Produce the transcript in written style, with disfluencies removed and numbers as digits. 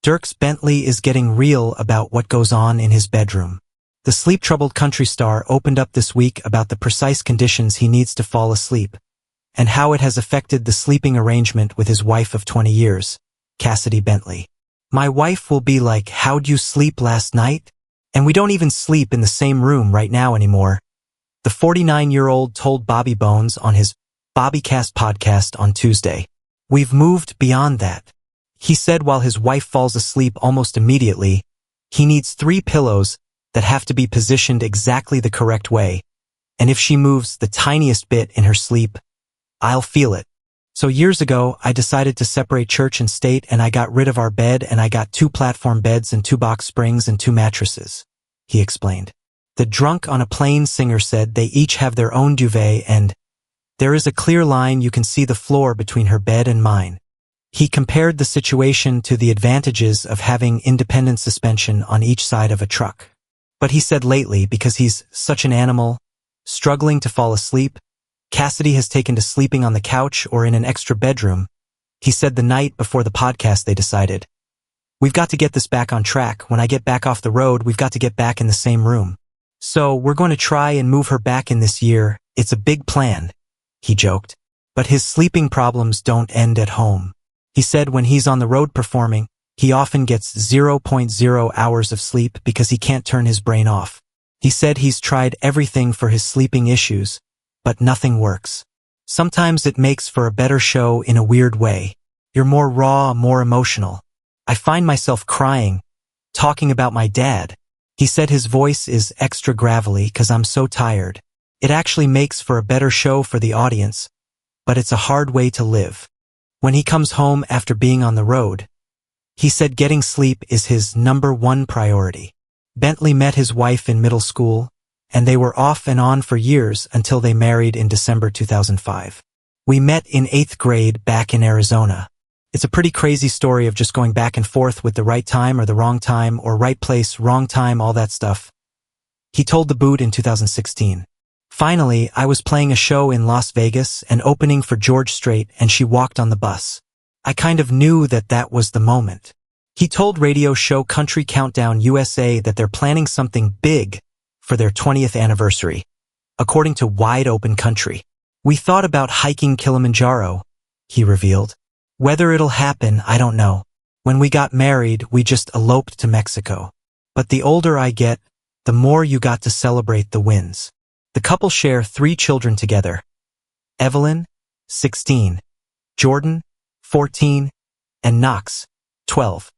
Dierks Bentley is getting real about what goes on in his bedroom. The sleep-troubled country star opened up this week about the precise conditions he needs to fall asleep, and how it has affected the sleeping arrangement with his wife of 20 years, Cassidy Bentley. "My wife will be like, 'How'd you sleep last night?' And we don't even sleep in the same room right now anymore," the 49-year-old told Bobby Bones on his Bobbycast podcast on Tuesday. "We've moved beyond that," he said while his wife falls asleep almost immediately. He needs 3 pillows that have to be positioned exactly the correct way, and if she moves the tiniest bit in her sleep, I'll feel it. "So years ago, I decided to separate church and state, and I got rid of our bed, and I got 2 platform beds and 2 box springs and 2 mattresses," he explained. The Drunk on a Plane singer said they each have their own duvet, and "there is a clear line, you can see the floor between her bed and mine." He compared the situation to the advantages of having independent suspension on each side of a truck. But he said lately, because he's such an animal, struggling to fall asleep, Cassidy has taken to sleeping on the couch or in an extra bedroom. He said the night before the podcast they decided, "We've got to get this back on track. When I get back off the road, we've got to get back in the same room. So we're going to try and move her back in this year. It's a big plan," he joked. But his sleeping problems don't end at home. He said when he's on the road performing, he often gets 0.0 hours of sleep because he can't turn his brain off. He said he's tried everything for his sleeping issues, but nothing works. "Sometimes it makes for a better show in a weird way. You're more raw, more emotional. I find myself crying, talking about my dad." He said his voice is extra gravelly because I'm so tired. "It actually makes for a better show for the audience, but it's a hard way to live." When he comes home after being on the road, he said getting sleep is his #1 priority. Bentley met his wife in middle school, and they were off and on for years until they married in December 2005. "We met in 8th grade back in Arizona. It's a pretty crazy story of just going back and forth with the right time or the wrong time or right place, wrong time, all that stuff," he told The Boot in 2016. "Finally, I was playing a show in Las Vegas and opening for George Strait, and she walked on the bus. I kind of knew that was the moment." He told radio show Country Countdown USA that they're planning something big for their 20th anniversary, according to Wide Open Country. "We thought about hiking Kilimanjaro," he revealed. "Whether it'll happen, I don't know. When we got married, we just eloped to Mexico. But the older I get, the more you got to celebrate the wins." The couple share 3 children together: Evelyn, 16, Jordan, 14, and Knox, 12.